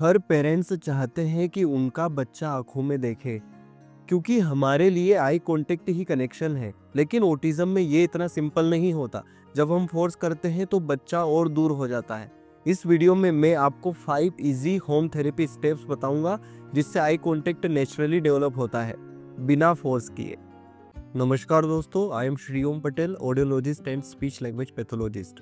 हर parents चाहते हैं कि उनका बच्चा आंखों में देखे, क्योंकि हमारे लिए आई कांटेक्ट ही कनेक्शन है। लेकिन ऑटिज्म में ये इतना सिंपल नहीं होता। जब हम फोर्स करते हैं तो बच्चा और दूर हो जाता है। इस वीडियो में मैं आपको 5 इजी होम थेरेपी स्टेप्स बताऊंगा जिससे आई कांटेक्ट नेचुरली डेवलप होता है, बिना फोर्स किए। नमस्कार दोस्तों, I am Shri Om Patel, audiologist and speech language pathologist.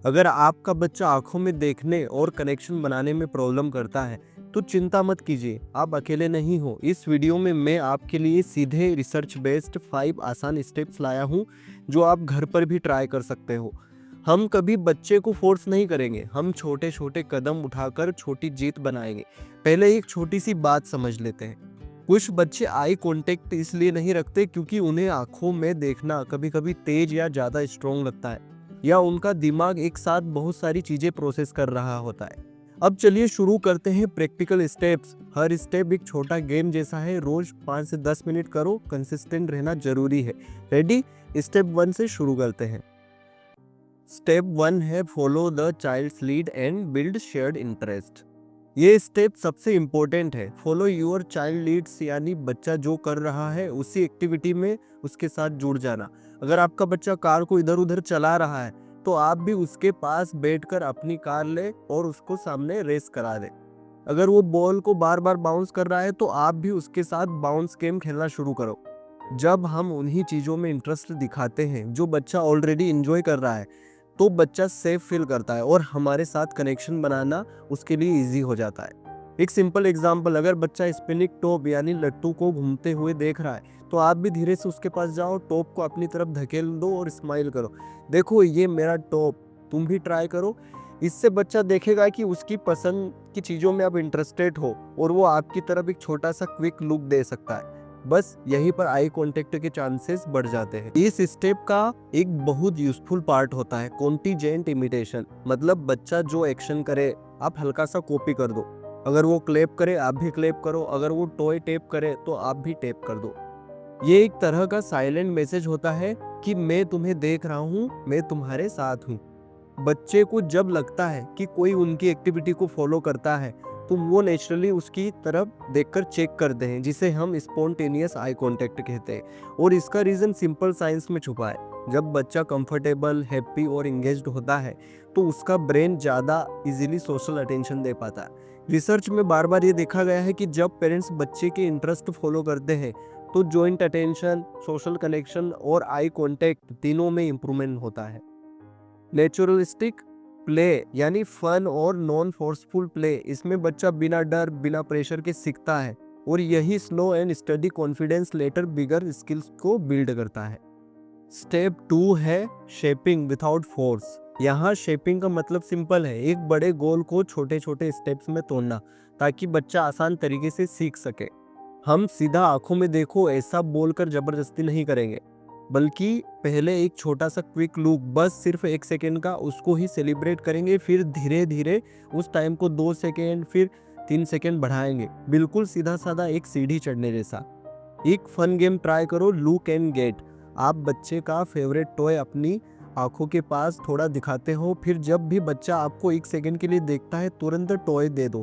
अगर आपका बच्चा आंखों में देखने और कनेक्शन बनाने में प्रॉब्लम करता है तो चिंता मत कीजिए, आप अकेले नहीं हो। इस वीडियो में मैं आपके लिए सीधे रिसर्च बेस्ड 5 आसान स्टेप्स लाया हूँ जो आप घर पर भी ट्राई कर सकते हो। हम कभी बच्चे को फोर्स नहीं करेंगे, हम छोटे छोटे कदम उठाकर छोटी जीत बनाएंगे। पहले एक छोटी सी बात समझ लेते हैं। कुछ बच्चे आई कांटेक्ट इसलिए नहीं रखते क्योंकि उन्हें आंखों में देखना कभी कभी तेज या ज्यादा स्ट्रॉन्ग लगता है, या उनका दिमाग एक साथ बहुत सारी चीजें प्रोसेस कर रहा होता है। अब चलिए शुरू करते हैं प्रैक्टिकल स्टेप्स। हर स्टेप एक छोटा गेम जैसा है। रोज 5 से 10 मिनट करो, कंसिस्टेंट रहना जरूरी है। रेडी? स्टेप 1 से शुरू करते हैं। स्टेप 1 है follow the child's lead and build shared interest. ये स्टेप सबसे इम्पोर्टेंट है। फॉलो यूर चाइल्ड लीड्स, यानी बच्चा जो कर रहा है उसी एक्टिविटी में उसके साथ जुड़ जाना। अगर आपका बच्चा कार को इधर उधर चला रहा है तो आप भी उसके पास बैठकर अपनी कार ले और उसको सामने रेस करा दे। अगर वो बॉल को बार बार बाउंस कर रहा है तो आप भी उसके साथ बाउंस गेम खेलना शुरू करो। जब हम उन्हीं चीज़ों में इंटरेस्ट दिखाते हैं जो बच्चा ऑलरेडी इंजॉय कर रहा है तो बच्चा सेफ फील करता है और हमारे साथ कनेक्शन बनाना उसके लिए इजी हो जाता है। एक सिंपल एग्जांपल, अगर बच्चा स्पिनिंग टॉप यानी लट्टू को घूमते हुए देख रहा है तो आप भी धीरे से उसके पास जाओ, टॉप को अपनी तरफ धकेल दो और स्माइल करो, देखो ये मेरा टॉप, तुम भी ट्राई करो। इससे बच्चा देखेगा कि उसकी पसंद की चीज़ों में आप इंटरेस्टेड हो और वो आपकी तरफ एक छोटा सा क्विक लुक दे सकता है। बस यहीं पर आई कांटेक्ट के चांसेस बढ़ जाते हैं। इस स्टेप का एक बहुत यूजफुल पार्ट होता है कॉन्टीजेंट इमिटेशन, मतलब बच्चा जो एक्शन करे आप हल्का सा कॉपी कर दो। अगर वो क्लैप करे आप भी क्लैप करो, अगर वो टॉय टैप करे तो आप भी टैप कर दो। ये एक तरह का साइलेंट मैसेज होता है कि मैं तुम्हें देख रहा हूँ, मैं तुम्हारे साथ हूँ। बच्चे को जब लगता है कि कोई उनकी एक्टिविटी को फॉलो करता है तो वो नेचुरली उसकी तरफ देखकर चेक करते हैं, जिसे हम स्पॉन्टेनियस आई कांटेक्ट कहते हैं। और इसका रीजन सिंपल साइंस में छुपा है। जब बच्चा कंफर्टेबल, हैप्पी और एंगेज्ड होता है तो उसका ब्रेन ज़्यादा इजीली सोशल अटेंशन दे पाता है। रिसर्च में बार बार ये देखा गया है कि जब पेरेंट्स बच्चे के इंटरेस्ट फॉलो करते हैं तो जॉइंट अटेंशन, सोशल कनेक्शन और आई कांटेक्ट तीनों में इंप्रूवमेंट होता है। नेचुरलिस्टिक प्ले यानी फन और नॉन फोर्सफुल प्ले, इसमें बच्चा बिना डर बिना प्रेशर के सीखता है और यही slow and study confidence later bigger skills को बिल्ड करता है। स्टेप 2 है शेपिंग विदाउट फोर्स। यहाँ शेपिंग का मतलब सिंपल है, एक बड़े गोल को छोटे छोटे स्टेप्स में तोड़ना ताकि बच्चा आसान तरीके से सीख सके। हम सीधा आंखों में देखो ऐसा बोलकर जबरदस्ती नहीं करेंगे, बल्कि पहले एक छोटा सा क्विक लुक, बस सिर्फ 1 सेकेंड का, उसको ही सेलिब्रेट करेंगे। फिर धीरे धीरे उस टाइम को 2 सेकेंड, फिर 3 सेकेंड बढ़ाएंगे, बिल्कुल सीधा साधा एक सीढ़ी चढ़ने जैसा। एक फन गेम ट्राई करो, लुक एंड गेट। आप बच्चे का फेवरेट टॉय अपनी आंखों के पास थोड़ा दिखाते हो, फिर जब भी बच्चा आपको 1 सेकेंड के लिए देखता है तुरंत टॉय दे दो।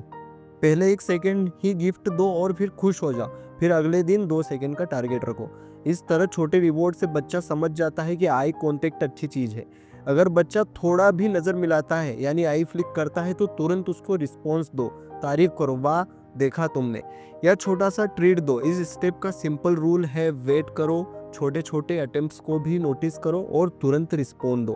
पहले 1 सेकेंड ही गिफ्ट दो और फिर खुश हो जाओ, फिर अगले दिन 2 सेकेंड का टारगेट रखो। इस तरह छोटे रिवॉर्ड से बच्चा समझ जाता है कि आई कांटेक्ट अच्छी चीज है। अगर बच्चा थोड़ा भी नजर मिलाता है यानी आई फ्लिक करता है तो तुरंत उसको रिस्पॉन्स दो, तारीफ करो, वाह देखा तुमने, या छोटा सा ट्रीट दो। इस स्टेप का सिंपल रूल है, वेट करो, छोटे छोटे अटेम्प्ट्स को भी नोटिस करो और तुरंत रिस्पॉन्ड दो।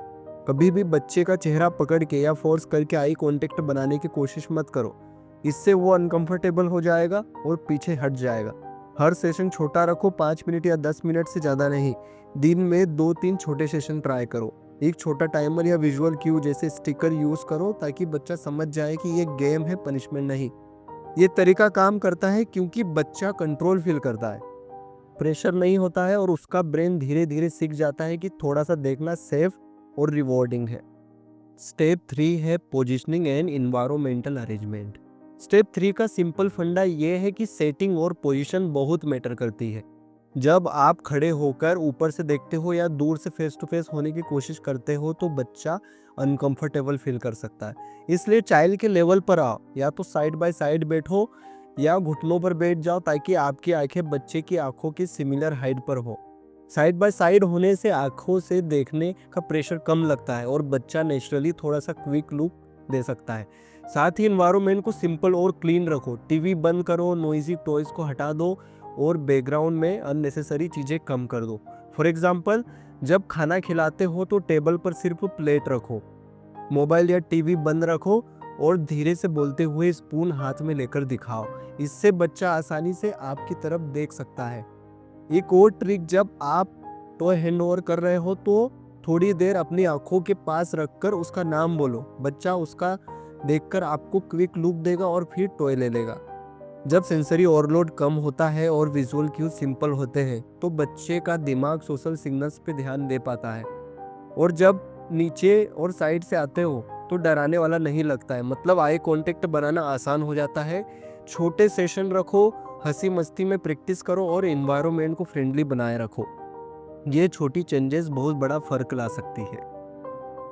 कभी भी बच्चे का चेहरा पकड़ के या फोर्स करके आई कांटेक्ट बनाने की कोशिश मत करो, इससे वो अनकंफर्टेबल हो जाएगा और पीछे हट जाएगा। हर सेशन छोटा रखो, 5 मिनट या 10 मिनट से ज़्यादा नहीं। दिन में 2-3 छोटे सेशन ट्राई करो। एक छोटा टाइमर या विजुअल क्यू जैसे स्टिकर यूज करो ताकि बच्चा समझ जाए कि ये गेम है, पनिशमेंट नहीं। ये तरीका काम करता है क्योंकि बच्चा कंट्रोल फील करता है, प्रेशर नहीं होता है और उसका ब्रेन धीरे धीरे सीख जाता है कि थोड़ा सा देखना सेफ और रिवॉर्डिंग है। स्टेप 3 है positioning and environmental arrangement. Step 3 का सिंपल फंडा ये है कि सेटिंग और पोजीशन बहुत मैटर करती है। जब आप खड़े होकर ऊपर से देखते हो या दूर से फेस टू फेस होने की कोशिश करते हो तो बच्चा अनकंफर्टेबल फील कर सकता है। इसलिए चाइल्ड के लेवल पर आओ, या तो साइड बाय साइड बैठो या घुटनों पर बैठ जाओ, ताकि आपकी आंखें बच्चे की आंखों की सिमिलर हाइट पर हो। साइड बाय साइड होने से आंखों से देखने का प्रेशर कम लगता है और बच्चा नेचुरली थोड़ा सा क्विक लुक दे सकता है। साथ ही इन्वायरमेंट को सिंपल और क्लीन रखो, टीवी बंद करो, नॉइजी टॉयज को हटा दो और बैकग्राउंड में अननेसेसरी चीजें कम कर दो। फॉर एग्जाम्पल, जब खाना खिलाते हो तो टेबल पर सिर्फ प्लेट रखो, मोबाइल या टीवी बंद रखो और धीरे से बोलते हुए स्पून हाथ में लेकर दिखाओ। इससे बच्चा आसानी से आपकी तरफ देख सकता है। एक और ट्रिक, जब आप टॉय हैंड ओवर कर रहे हो तो थोड़ी देर अपनी आंखों के पास रखकर उसका नाम बोलो। बच्चा उसका देखकर आपको क्विक लुक देगा और फिर टॉय ले लेगा। जब सेंसरी ओवरलोड कम होता है और विजुअल क्यू सिंपल होते हैं तो बच्चे का दिमाग सोशल सिग्नल्स पे ध्यान दे पाता है, और जब नीचे और साइड से आते हो तो डराने वाला नहीं लगता है। मतलब आई कांटेक्ट बनाना आसान हो जाता है। छोटे सेशन रखो, हंसी मस्ती में प्रैक्टिस करो और एनवायरनमेंट को फ्रेंडली बनाए रखो। ये छोटी चेंजेस बहुत बड़ा फर्क ला सकती है।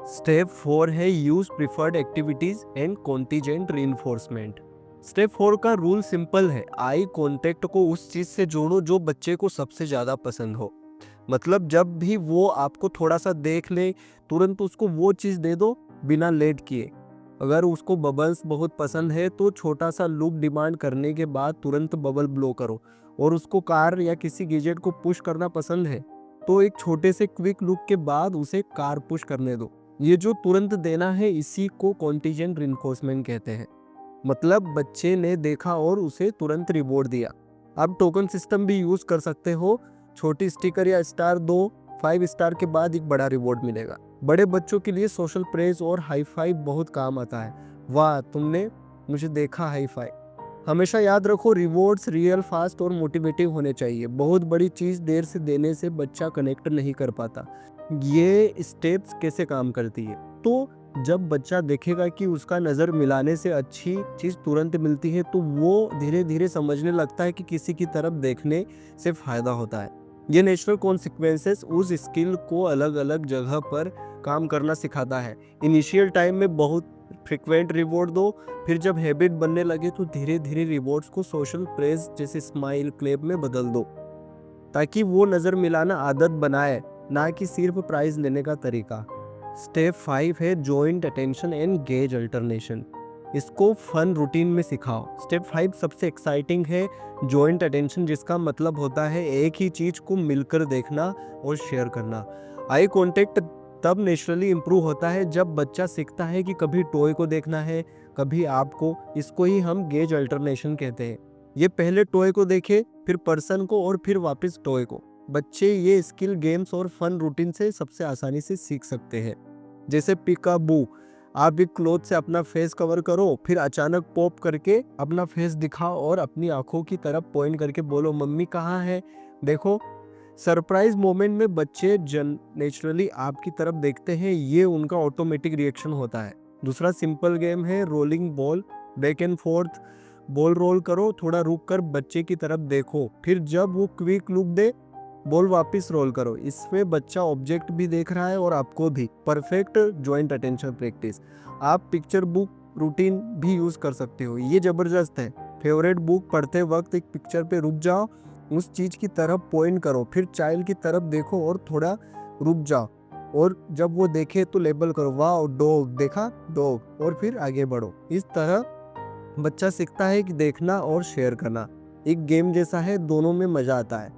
स्टेप 4 है use preferred activities and contingent reinforcement. Step 4 का रूल सिंपल है, आई कांटेक्ट को उस चीज से जोड़ो जो बच्चे को सबसे ज्यादा पसंद हो। मतलब जब भी वो आपको थोड़ा सा देख ले, तुरंत उसको वो चीज दे दो बिना लेट किए। अगर उसको बबल्स बहुत पसंद है तो छोटा सा लुक डिमांड करने के बाद तुरंत बबल ब्लो करो, और उसको कार या किसी गैजेट को पुश करना पसंद है तो एक छोटे से क्विक लुक के बाद उसे कार पुश करने दो। ये जो तुरंत देना है इसी को कॉन्टीजेंट रिइंफोर्समेंट कहते हैं। मतलब बच्चे ने देखा और उसे तुरंत रिवॉर्ड दिया। आप टोकन सिस्टम भी यूज कर सकते हो, छोटी स्टिकर या स्टार दो, 5 स्टार के बाद एक बड़ा रिवॉर्ड मिलेगा। बड़े बच्चों के लिए सोशल प्रेज और हाई फाइव बहुत काम आता है। वाह, तुमने मुझे देखा हाई फाइव। हमेशा याद रखो, रिवॉर्ड्स रियल, फास्ट और मोटिवेटिव होने चाहिए। बहुत बड़ी चीज देर से देने से बच्चा कनेक्ट नहीं कर पाता। ये स्टेप्स कैसे काम करती है, तो जब बच्चा देखेगा कि उसका नज़र मिलाने से अच्छी चीज़ तुरंत मिलती है तो वो धीरे धीरे समझने लगता है कि किसी की तरफ देखने से फ़ायदा होता है। ये नेचुरल कॉन्सिक्वेंसेस उस स्किल को अलग अलग जगह पर काम करना सिखाता है। इनिशियल टाइम में बहुत फ्रिक्वेंट रिवॉर्ड दो, फिर जब हैबिट बनने लगे तो धीरे धीरे रिवॉर्ड्स को सोशल प्रेज जैसे स्माइल, क्लैप में बदल दो, ताकि वो नज़र मिलाना आदत बनाए, ना कि सिर्फ प्राइज लेने का तरीका। स्टेप 5 है joint attention and gauge alternation. इसको फन रूटीन में सिखाओ। स्टेप 5 सबसे एक्साइटिंग है, जॉइंट अटेंशन, जिसका मतलब होता है एक ही चीज को मिलकर देखना और शेयर करना। आई कांटेक्ट तब नेचुरली इंप्रूव होता है जब बच्चा सीखता है कि कभी टॉय को देखना है, कभी आपको। इसको ही हम गेज अल्टरनेशन कहते हैं। ये पहले टॉय को देखे, फिर पर्सन को और फिर वापस टॉय को। बच्चे ये स्किल गेम्स और फन रूटीन से सबसे आसानी से सीख सकते हैं। जैसे पिकाबू, आप एक क्लॉथ से अपना फेस कवर करो, फिर अचानक पॉप करके अपना फेस दिखाओ और अपनी आंखों की तरफ पॉइंट करके बोलो मम्मी कहाँ है, देखो। सरप्राइज मोमेंट में बच्चे नेचुरली आपकी तरफ देखते हैं, ये उनका ऑटोमेटिक रिएक्शन होता है। दूसरा सिंपल गेम है rolling ball, back and forth. Ball roll करो, थोड़ा रुक कर बच्चे की तरफ देखो, फिर जब वो क्विक लुक दे बॉल वापस रोल करो। इसमें बच्चा ऑब्जेक्ट भी देख रहा है और आपको भी। Perfect joint attention practice. आप पिक्चर बुक रूटीन भी यूज कर सकते हो, ये जबरदस्त है। फेवरेट बुक पढ़ते वक्त एक पिक्चर पे रुक जाओ, उस चीज की तरफ पॉइंट करो, फिर चाइल्ड की तरफ देखो और थोड़ा रुक जाओ, और जब वो देखे तो लेबल करो, वाह डॉग, देखा डॉग, और फिर आगे बढ़ो। इस तरह बच्चा सीखता है कि देखना और शेयर करना एक गेम जैसा है, दोनों में मजा आता है।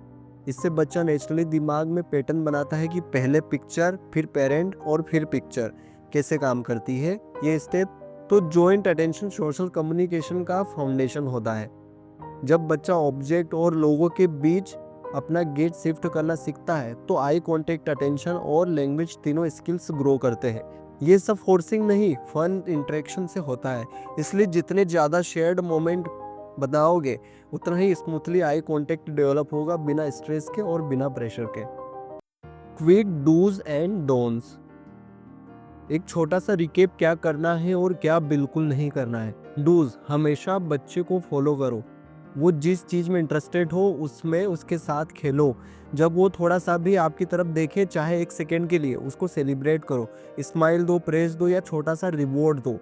इससे बच्चा नेचुरली दिमाग में पैटर्न बनाता है कि पहले पिक्चर, फिर पेरेंट और फिर पिक्चर कैसे काम करती है ये स्टेप। तो जॉइंट अटेंशन सोशल कम्युनिकेशन का फाउंडेशन होता है। जब बच्चा ऑब्जेक्ट और लोगों के बीच अपना गेट शिफ्ट करना सीखता है तो आई कांटेक्ट, अटेंशन और लैंग्वेज तीनों स्किल्स ग्रो करते हैं। ये सब फोर्सिंग नहीं, फन इंटरेक्शन से होता है। इसलिए जितने ज़्यादा शेयर्ड मोमेंट बताओगे उतना ही स्मूथली आई कांटेक्ट डेवलप होगा, बिना स्ट्रेस के और बिना प्रेशर के। Quick dos and don'ts. एक छोटा सा रिकेप, क्या करना है और क्या बिल्कुल नहीं करना है। डूज, हमेशा बच्चे को फॉलो करो, वो जिस चीज़ में इंटरेस्टेड हो उसमें उसके साथ खेलो। जब वो थोड़ा सा भी आपकी तरफ देखे, चाहे 1 सेकंड के लिए, उसको सेलिब्रेट करो। स्माइल दो, प्रेज़ दो या छोटा सा रिवॉर्ड दो।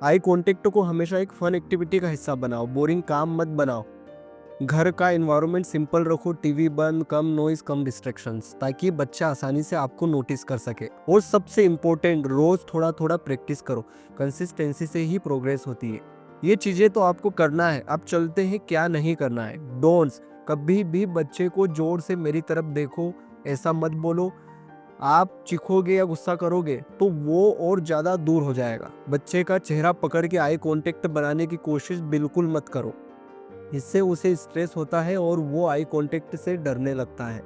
आई कॉन्टैक्ट को हमेशा एक फन एक्टिविटी का हिस्सा बनाओ, बोरिंग काम मत बनाओ। घर का एनवायरनमेंट सिंपल रखो, टीवी बंद, कम नॉइज, कम डिस्ट्रैक्शंस, ताकि बच्चा आसानी से आपको नोटिस कर सके। और सबसे इम्पोर्टेंट, रोज थोड़ा थोड़ा प्रैक्टिस करो। कंसिस्टेंसी से ही प्रोग्रेस होती है। ये चीजें तो आपको करना है। अब चलते हैं क्या नहीं करना है। डोंट्स, कभी भी बच्चे को जोर से मेरी तरफ देखो ऐसा मत बोलो। आप चीखोगे या गुस्सा करोगे तो वो और ज्यादा दूर हो जाएगा। बच्चे का चेहरा पकड़ के आई कांटेक्ट बनाने की कोशिश बिल्कुल मत करो। इससे उसे स्ट्रेस होता है और वो आई कांटेक्ट से डरने लगता है।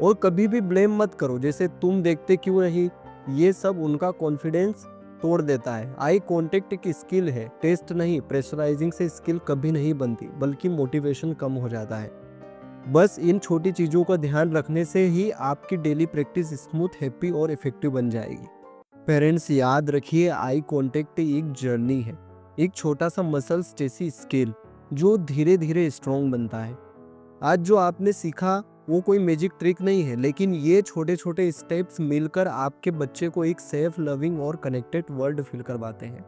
और कभी भी ब्लेम मत करो, जैसे तुम देखते क्यों नहीं। ये सब उनका कॉन्फिडेंस तोड़ देता है। आई कांटेक्ट एक स्किल है, टेस्ट नहीं। प्रेशराइजिंग से स्किल कभी नहीं बनती, बल्कि मोटिवेशन कम हो जाता है। बस इन छोटी चीजों का ध्यान रखने से ही आपकी डेली प्रैक्टिस स्मूथ, हैप्पी और इफेक्टिव बन जाएगी। पेरेंट्स, याद रखिए, आई कांटेक्ट एक जर्नी है, एक छोटा सा मसल्स जैसी स्किल जो धीरे धीरे स्ट्रॉन्ग बनता है। आज जो आपने सीखा वो कोई मैजिक ट्रिक नहीं है, लेकिन ये छोटे छोटे स्टेप्स मिलकर आपके बच्चे को एक सेफ, लविंग और कनेक्टेड वर्ल्ड फील करवाते हैं।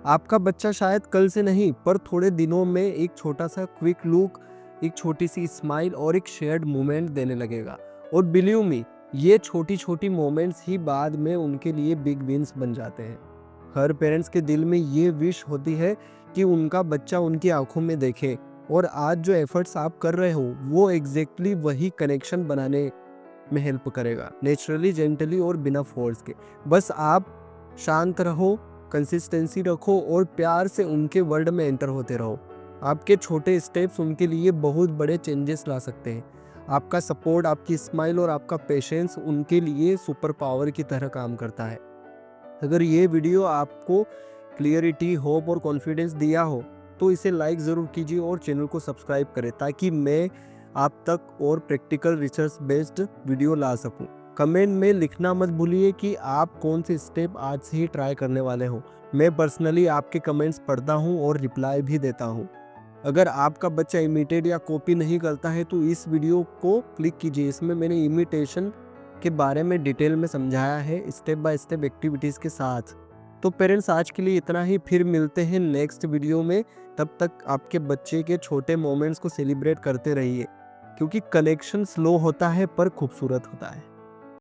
आपका बच्चा शायद कल से नहीं, पर थोड़े दिनों में एक छोटा सा क्विक लुक, एक छोटी सी स्माइल और एक शेयर्ड मोमेंट देने लगेगा। और बिलीव मी, ये छोटी छोटी मोमेंट्स ही बाद में उनके लिए बिग विंस बन जाते हैं। हर पेरेंट्स के दिल में ये विश होती है कि उनका बच्चा उनकी आंखों में देखे। और आज जो एफर्ट्स आप कर रहे हो वो एग्जैक्टली वही कनेक्शन बनाने में हेल्प करेगा, नेचुरली, जेंटली और बिना फोर्स के। बस आप शांत रहो, कंसिस्टेंसी रखो और प्यार से उनके वर्ल्ड में एंटर होते रहो। आपके छोटे स्टेप्स उनके लिए बहुत बड़े चेंजेस ला सकते हैं। आपका सपोर्ट, आपकी स्माइल और आपका पेशेंस उनके लिए सुपर पावर की तरह काम करता है। अगर ये वीडियो आपको क्लियरिटी, होप और कॉन्फिडेंस दिया हो तो इसे लाइक ज़रूर कीजिए और चैनल को सब्सक्राइब करें, ताकि मैं आप तक और प्रैक्टिकल रिसर्च बेस्ड वीडियो ला सकूं। कमेंट में लिखना मत भूलिए कि आप कौन से स्टेप आज से ही ट्राई करने वाले हो। मैं पर्सनली आपके कमेंट्स पढ़ता हूं और रिप्लाई भी देता हूं। अगर आपका बच्चा इमिटेट या कॉपी नहीं करता है तो इस वीडियो को क्लिक कीजिए। इसमें मैंने इमिटेशन के बारे में डिटेल में समझाया है, स्टेप बाय स्टेप एक्टिविटीज़ के साथ। तो पेरेंट्स, आज के लिए इतना ही। फिर मिलते हैं नेक्स्ट वीडियो में। तब तक आपके बच्चे के छोटे मोमेंट्स को सेलिब्रेट करते रहिए, क्योंकि कनेक्शन स्लो होता है पर खूबसूरत होता है।